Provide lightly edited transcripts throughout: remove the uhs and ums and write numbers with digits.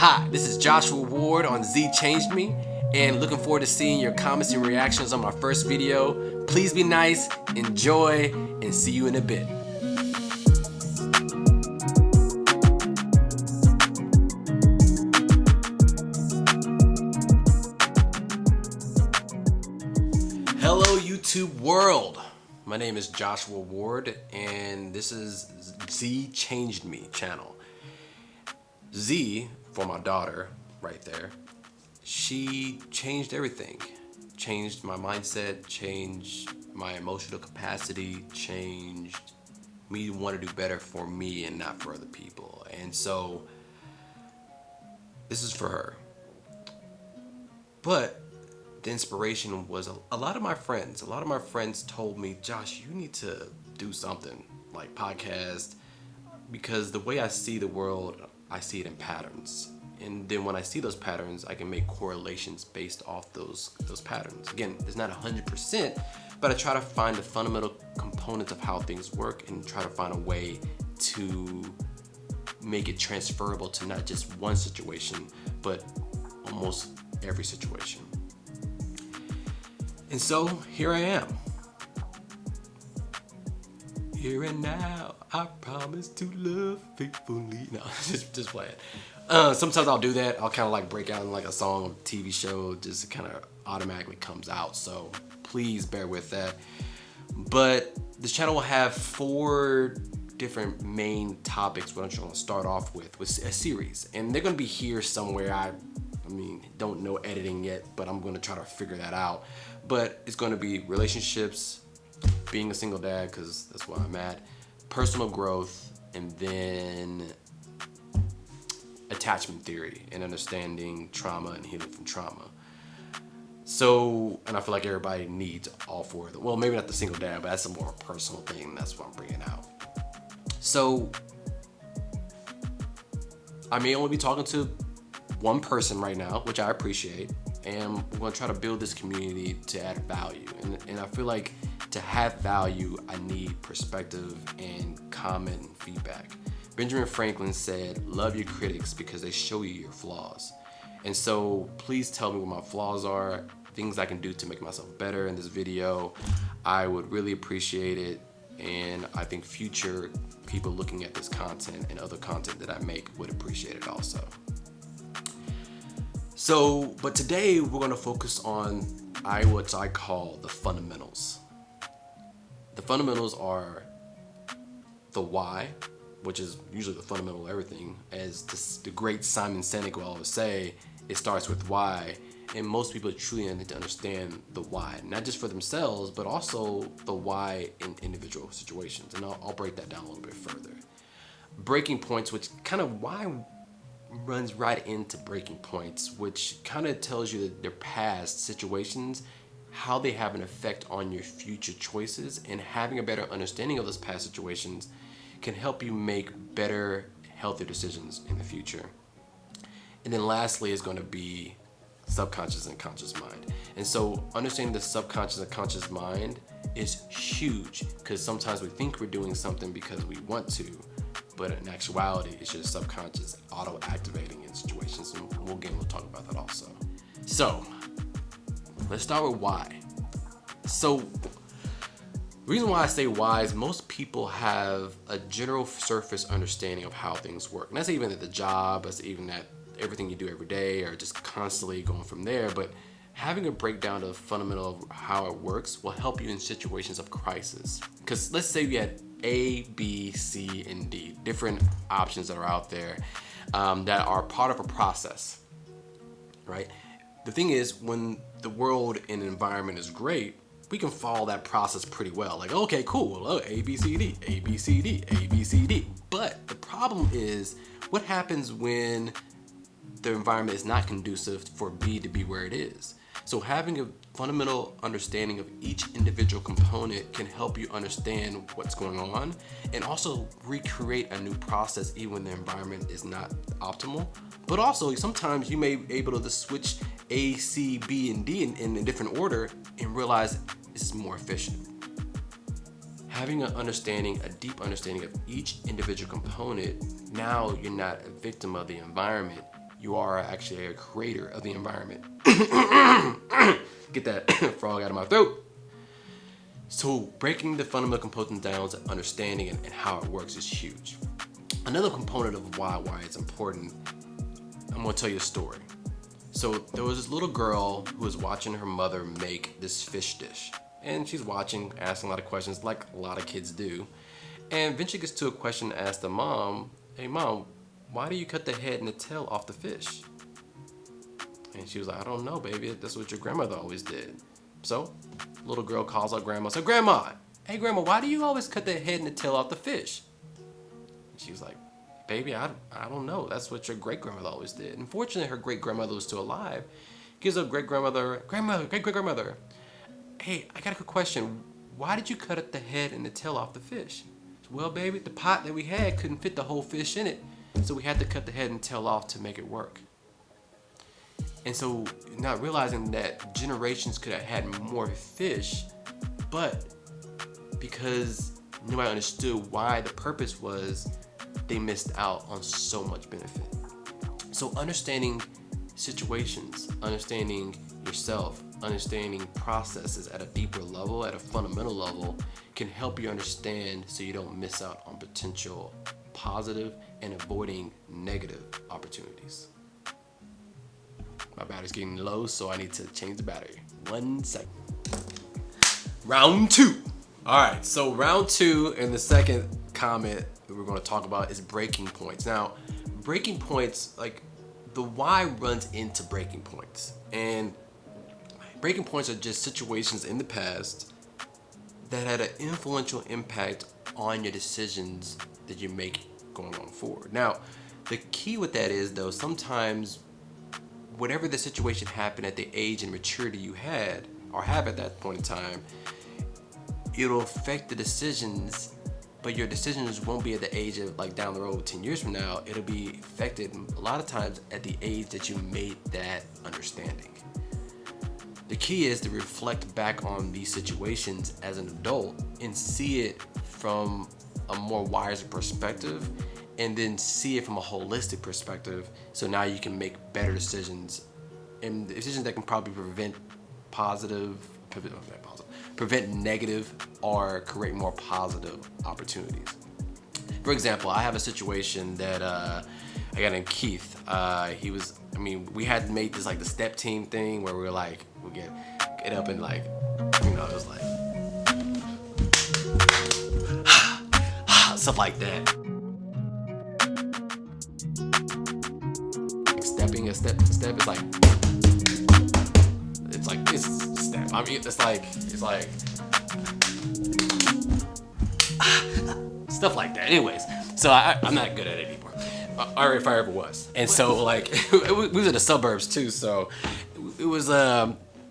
Hi, this is Joshua Ward on ZChangedMe, and looking forward to seeing your comments and reactions on my first video. Please be nice, enjoy, and see you in a bit. Hello YouTube world, my name is Joshua Ward and this is ZChangedMe channel. Z for my daughter right there. She changed everything. Changed my mindset, changed my emotional capacity, changed me to want to do better for me and not for other people. And so this is for her. But the inspiration was a lot of my friends told me, Josh, you need to do something like podcast, because the way I see the world, I see it in patterns. And then when I see those patterns, I can make correlations based off those patterns. Again, it's not 100%, but I try to find the fundamental components of how things work and try to find a way to make it transferable to not just one situation, but almost every situation. And so here I am. Here and now, I promise to love faithfully. No, just play it. Sometimes I'll do that. I'll kind of like break out in like a song or TV show, just kind of automatically comes out. So please bear with that. But this channel will have 4 different main topics, what I'm trying to start off with a series. And they're going to be here somewhere. I don't know editing yet, but I'm going to try to figure that out. But it's going to be relationships, being a single dad, because that's where I'm at, personal growth, and then attachment theory and understanding trauma and healing from trauma. So, and I feel like everybody needs all 4 of them. Well, maybe not the single dad, but that's a more personal thing. That's what I'm bringing out. So, I may only be talking to one person right now, which I appreciate, and we're going to try to build this community to add value. And I feel like to have value, I need perspective and comment and feedback. Benjamin Franklin said, love your critics because they show you your flaws. And so please tell me what my flaws are, things I can do to make myself better in this video. I would really appreciate it. And I think future people looking at this content and other content that I make would appreciate it also. So, but today we're going to focus on what I call the fundamentals. The fundamentals are the why, which is usually the fundamental of everything. As the great Simon Sinek will always say, it starts with why. And most people truly need to understand the why, not just for themselves, but also the why in individual situations. And I'll break that down a little bit further. Breaking points, which kind of why runs right into breaking points, which kind of tells you that their past situations, how they have an effect on your future choices, and having a better understanding of those past situations can help you make better, healthier decisions in the future. And then lastly is going to be subconscious and conscious mind. And so understanding the subconscious and conscious mind is huge, because sometimes we think we're doing something because we want to, but in actuality, it's just subconscious auto-activating in situations. And we'll talk about that also. So let's start with why. So the reason why I say why is most people have a general surface understanding of how things work. And that's even at the job, that's even at everything you do every day, or just constantly going from there. But having a breakdown of fundamental of how it works will help you in situations of crisis. Because let's say we had A, B, C, and D, different options that are out there that are part of a process, right? The thing is, when the world and environment is great, we can follow that process pretty well. Like, okay, cool, oh, A, B, C, D, A, B, C, D, A, B, C, D. But the problem is, what happens when the environment is not conducive for B to be where it is? So having a fundamental understanding of each individual component can help you understand what's going on, and also recreate a new process even when the environment is not optimal. But also sometimes you may be able to just switch A, C, B, and D in a different order and realize it's more efficient. Having a deep understanding of each individual component, now you're not a victim of the environment. you are actually a creator of the environment. Get that frog out of my throat. So breaking the fundamental components down to understanding and how it works is huge. Another component of why it's important, I'm gonna tell you a story. So there was this little girl who was watching her mother make this fish dish. And she's watching, asking a lot of questions like a lot of kids do. And eventually gets to a question to ask the mom, hey mom, why do you cut the head and the tail off the fish? And she was like, I don't know, baby. That's what your grandmother always did. So, little girl calls out grandma. So, grandma, hey grandma, why do you always cut the head and the tail off the fish? And she was like, baby, I don't know. That's what your great grandmother always did. Unfortunately, her great grandmother was still alive. Gives up great grandmother, great great grandmother. Hey, I got a quick question. Why did you cut the head and the tail off the fish? Well, baby, the pot that we had couldn't fit the whole fish in it. So we had to cut the head and tail off to make it work. And so not realizing that generations could have had more fish, but because nobody understood why the purpose was, they missed out on so much benefit. So understanding situations, understanding yourself, understanding processes at a deeper level, at a fundamental level, can help you understand so you don't miss out on potential positive and avoiding negative opportunities. My battery's getting low, so I need to change the battery. 1 second. Round 2. All right, so round 2 and the second comment that we're going to talk about is breaking points. Now, breaking points, like the why runs into breaking points. And breaking points are just situations in the past that had an influential impact on your decisions that you make going on forward. Now, the key with that is though, sometimes whatever the situation happened at the age and maturity you had or have at that point in time, it'll affect the decisions, but your decisions won't be at the age of like down the road 10 years from now. It'll be affected a lot of times at the age that you made that understanding. The key is to reflect back on these situations as an adult and see it from a more wiser perspective, and then see it from a holistic perspective. So now you can make better decisions, and decisions that can probably prevent negative or create more positive opportunities. For example, I have a situation that I got in Keith. We had made this like the step team thing where we were like, we get up and like, it was like stuff like that. Stepping a step is like, it's step. It's like stuff like that. Anyways, so I'm not good at it anymore. Or if I ever was. And so like, we was in the suburbs too, so it was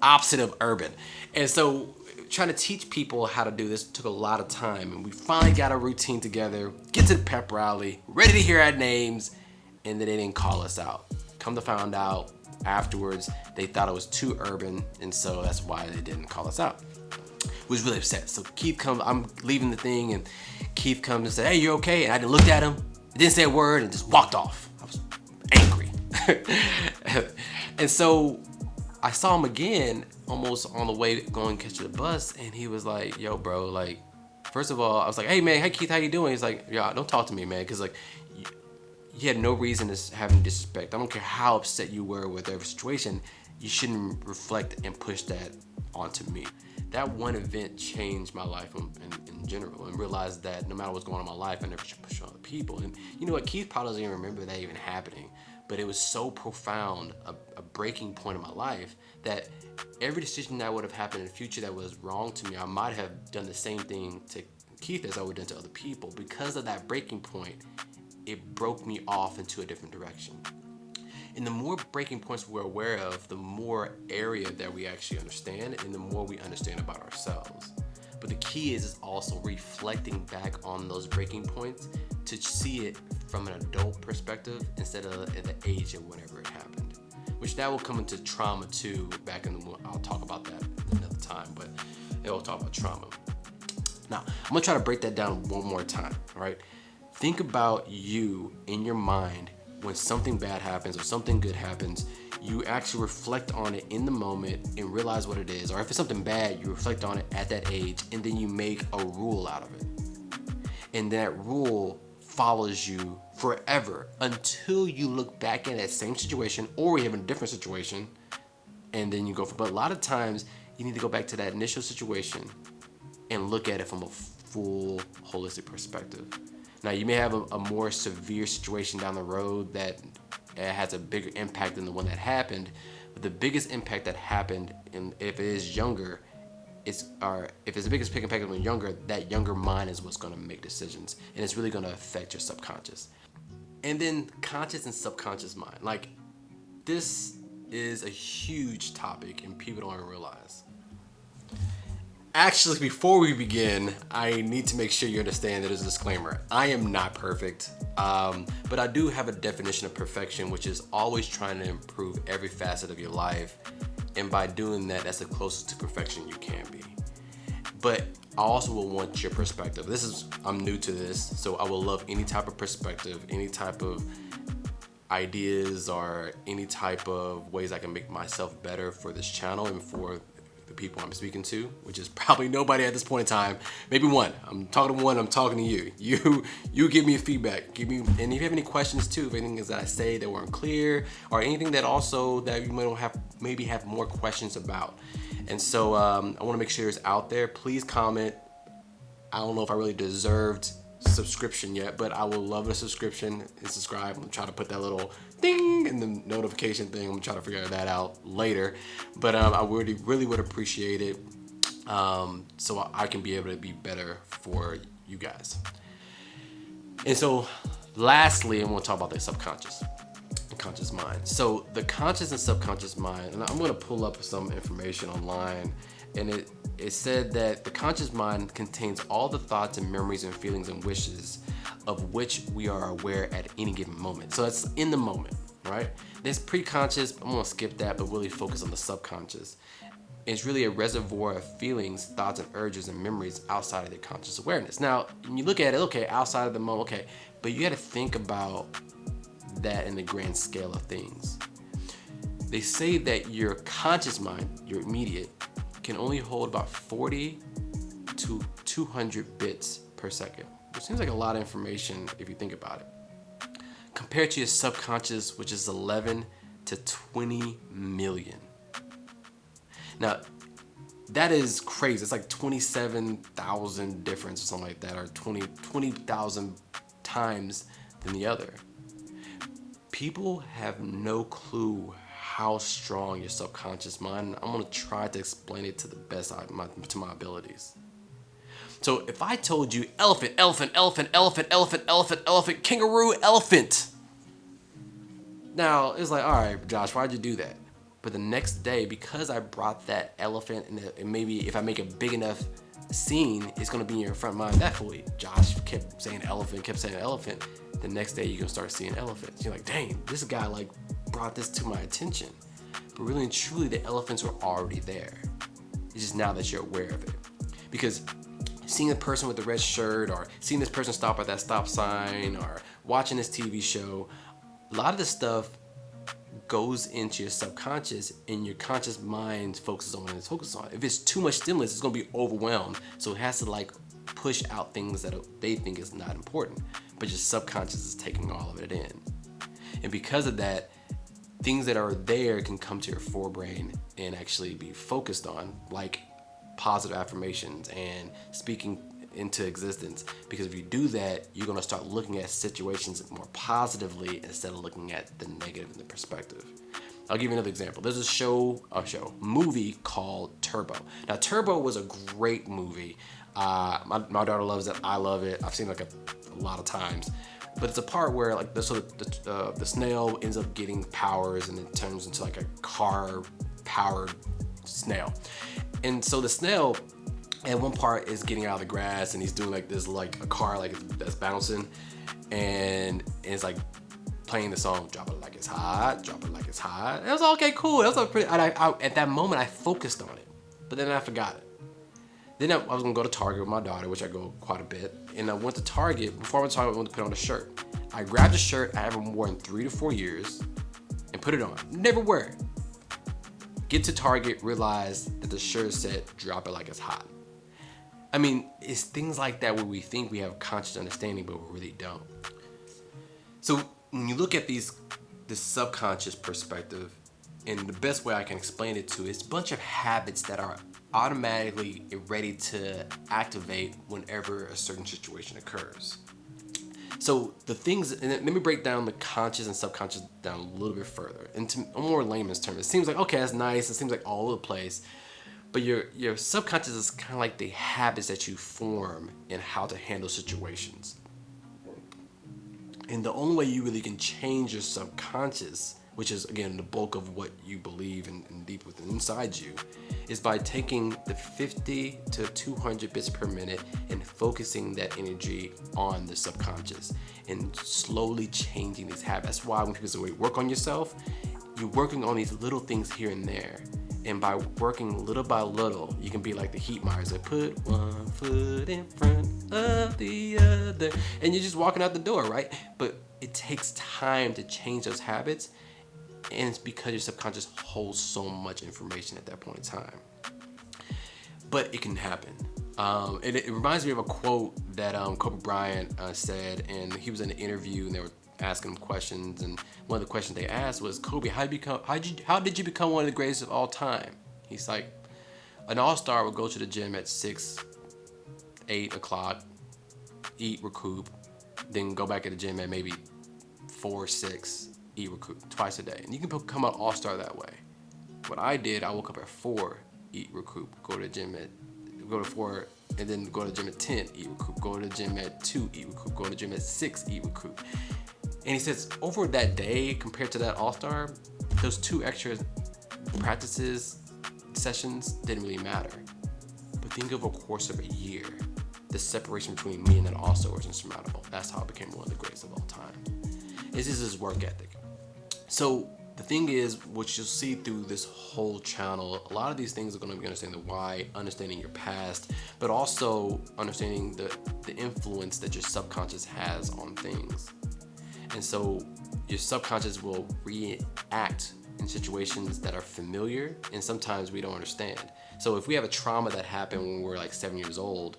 opposite of urban. And so trying to teach people how to do this took a lot of time, and we finally got a routine together, get to the pep rally, ready to hear our names, and then they didn't call us out. Come to find out afterwards, they thought it was too urban, and so that's why they didn't call us out. Was really upset. So Keith comes, I'm leaving the thing, and Keith comes and said, hey, you okay? And I didn't look at him, didn't say a word, and just walked off. I was angry. And so I saw him again, almost on the way going to catch the bus, and he was like, yo, bro, like, first of all, I was like, hey, man, hey, Keith, how you doing? He's like, yo, don't talk to me, man, because, like, you had no reason to have any disrespect. I don't care how upset you were with every situation, you shouldn't reflect and push that onto me. That one event changed my life in general, and realized that no matter what's going on in my life, I never should push on other people. And you know what? Keith probably doesn't even remember that even happening, but it was so profound, a breaking point in my life, that every decision that would have happened in the future that was wrong to me, I might have done the same thing to Keith as I would have done to other people. Because of that breaking point, it broke me off into a different direction. And the more breaking points we're aware of, the more area that we actually understand, and the more we understand about ourselves. But the key is also reflecting back on those breaking points to see it from an adult perspective instead of at the age of whenever it happened. Which that will come into trauma too. I'll talk about that another time, but it'll talk about trauma. Now, I'm gonna try to break that down one more time, all right? Think about you in your mind when something bad happens or something good happens, you actually reflect on it in the moment and realize what it is. Or if it's something bad, you reflect on it at that age, and then you make a rule out of it. And that rule follows you forever until you look back at that same situation, or you have a different situation, and then you go for. But a lot of times you need to go back to that initial situation and look at it from a full holistic perspective. Now, you may have a more severe situation down the road that has a bigger impact than the one that happened, but the biggest impact that happened, and if it is younger, if it's the biggest impact when younger, that younger mind is what's going to make decisions, and it's really going to affect your subconscious. And then conscious and subconscious mind, like, this is a huge topic and people don't even realize. Actually, before we begin, I need to make sure you understand that there's a disclaimer. I am not perfect, but I do have a definition of perfection, which is always trying to improve every facet of your life. And by doing that, that's the closest to perfection you can be. But I also will want your perspective. I'm new to this, so I will love any type of perspective, any type of ideas, or any type of ways I can make myself better for this channel and for the people I'm speaking to, which is probably nobody at this point in time. Maybe one. I'm talking to one. I'm talking to you. You give me feedback. And if you have any questions too, if anything is that I say that weren't clear, or anything that you might maybe have more questions about. And so I want to make sure it's out there. Please comment. I don't know if I really deserved subscription yet, but I will love a subscription and subscribe. I'm trying to put that little ding in the notification thing. I'm trying to figure that out later, but I really would appreciate it, so I can be able to be better for you guys. And so lastly, I want to talk about the subconscious and conscious mind. So the conscious and subconscious mind, and I'm going to pull up some information online, and it said that the conscious mind contains all the thoughts and memories and feelings and wishes of which we are aware at any given moment. So that's in the moment, right? There's pre-conscious, I'm gonna skip that, but really focus on the subconscious. It's really a reservoir of feelings, thoughts, and urges and memories outside of their conscious awareness. Now, when you look at it, okay, outside of the moment, okay, but you gotta think about that in the grand scale of things. They say that your conscious mind, your immediate, can only hold about 40 to 200 bits per second, which seems like a lot of information if you think about it, compared to your subconscious, which is 11 to 20 million. Now, that is crazy. It's like 27,000 difference or something like that, or 20,000 times than the other. People have no clue how strong your subconscious mind. I'm gonna try to explain it to the best of my abilities. So if I told you elephant, elephant, elephant, elephant, elephant, elephant, elephant, kangaroo, elephant. Now it's like, all right, Josh, why'd you do that? But the next day, because I brought that elephant, and maybe if I make a big enough scene, it's gonna be in your front mind. That fully, Josh kept saying elephant, The next day you're gonna start seeing elephants. You're like, dang, this guy like brought this to my attention. But really and truly, the elephants were already there. It's just now that you're aware of it. Because seeing a person with the red shirt, or seeing this person stop at that stop sign, or watching this TV show, a lot of this stuff goes into your subconscious, and your conscious mind focuses on what it's focused on. If it's too much stimulus, it's gonna be overwhelmed. So it has to like push out things that they think is not important, but your subconscious is taking all of it in. And because of that, things that are there can come to your forebrain and actually be focused on, like positive affirmations and speaking into existence. Because if you do that, you're gonna start looking at situations more positively instead of looking at the negative in the perspective. I'll give you another example. There's a movie called Turbo. Now, Turbo was a great movie. My daughter loves it. I love it. I've seen it like a lot of times. But it's a part where like the snail ends up getting powers, and it turns into like a car-powered snail. And so the snail at one part is getting out of the grass, and he's doing like this, like a car like that's bouncing, and it's like playing the song "Drop It Like It's Hot," "Drop It Like It's Hot." And it was okay, cool. That was pretty. At that moment, I focused on it, but then I forgot it. Then I was gonna go to Target with my daughter, which I go quite a bit, and I went to Target. Before I went to Target, I went to put on a shirt. I grabbed a shirt I haven't worn in 3 to 4 years and put it on. Never wear it. Get to Target, realize that the shirt said, drop it like it's hot. I mean, it's things like that where we think we have conscious understanding, but we really don't. So when you look at this subconscious perspective, and the best way I can explain it to is a bunch of habits that are automatically ready to activate whenever a certain situation occurs. So the things, and let me break down the conscious and subconscious down a little bit further into a more layman's term. It seems like, okay, that's nice. It seems like all over the place. But your subconscious is kind of like the habits that you form in how to handle situations. And the only way you really can change your subconscious, which is, again, the bulk of what you believe and deep within inside you, is by taking the 50 to 200 bits per minute and focusing that energy on the subconscious and slowly changing these habits. That's why when people say, work on yourself, you're working on these little things here and there. And by working little by little, you can be like the Heat Myers that put one foot in front of the other. And you're just walking out the door, right? But it takes time to change those habits. And it's because your subconscious holds so much information at that point in time. But it can happen. And it reminds me of a quote that Kobe Bryant said, and he was in an interview and they were asking him questions, and one of the questions they asked was, Kobe, how did you become one of the greatest of all time? He's like, an all-star would go to the gym at 6, 8 o'clock, eat, recoup, then go back at the gym at maybe 4, 6, eat, recoup, twice a day. And you can become an all-star that way. What I did, I woke up at 4, eat, recoup, go to 4, and then go to the gym at 10, eat, recoup, go to the gym at 2, eat, recoup, go to the gym at 6, eat, recoup. And he says, over that day, compared to that all-star, those 2 extra practices, sessions didn't really matter. But think of a course of a year. The separation between me and that all-star was insurmountable. That's how I became one of the greatest of all time. This is his work ethic. So the thing is, what you'll see through this whole channel, a lot of these things are going to be understanding the why, understanding your past, but also understanding the influence that your subconscious has on things. And so your subconscious will react in situations that are familiar, and sometimes we don't understand. So if we have a trauma that happened when we're like 7 years old,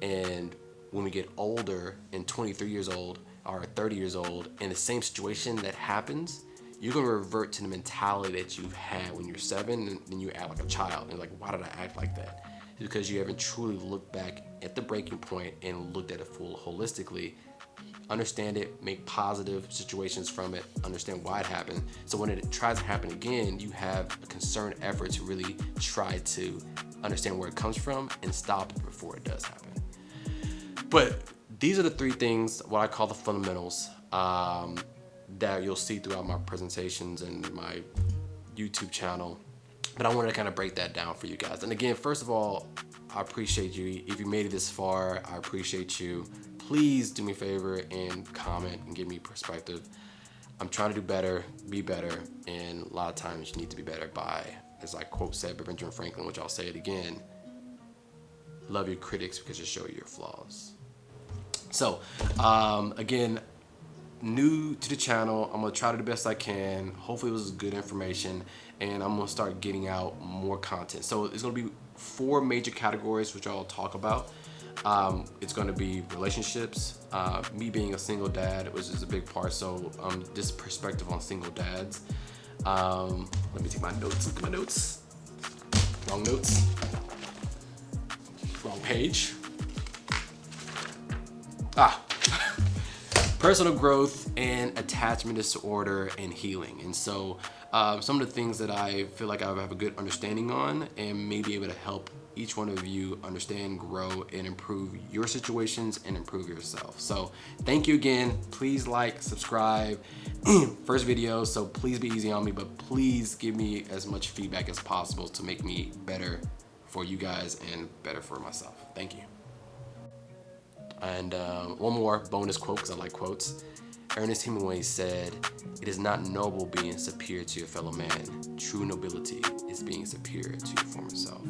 and when we get older and 23 years old or 30 years old, in the same situation that happens, you're gonna revert to the mentality that you had when you're 7, and then you act like a child. And you're like, why did I act like that? It's because you haven't truly looked back at the breaking point and looked at it holistically. Understand it, make positive situations from it, understand why it happened. So when it tries to happen again, you have a concerted effort to really try to understand where it comes from and stop it before it does happen. But these are the 3 things, what I call the fundamentals, that you'll see throughout my presentations and my YouTube channel. But I wanted to kind of break that down for you guys. And again, first of all, I appreciate you. If you made it this far, I appreciate you. Please do me a favor and comment and give me perspective. I'm trying to do better, be better, and a lot of times you need to be better by, as I quote said by Benjamin Franklin, which I'll say it again, love your critics because they show you your flaws. So, again, new to the channel, I'm gonna try to do the best I can. Hopefully it was good information, and I'm gonna start getting out more content. So it's gonna be 4 major categories which I'll talk about. It's going to be relationships, me being a single dad, which is a big part. So this perspective on single dads. Let me take my notes. Look at my notes. Wrong notes. Wrong page. Personal growth and attachment disorder and healing. And so some of the things that I feel like I have a good understanding on and may be able to help each one of you understand, grow, and improve your situations and improve yourself. So thank you again. Please like, subscribe. First video, so please be easy on me, but please give me as much feedback as possible to make me better for you guys and better for myself. Thank you. And one more bonus quote, because I like quotes. Ernest Hemingway said, "It is not noble being superior to your fellow man. True nobility is being superior to your former self."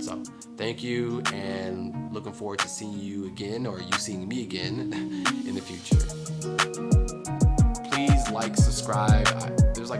So, thank you, and looking forward to seeing you again, or you seeing me again in the future. Please like, subscribe. There's like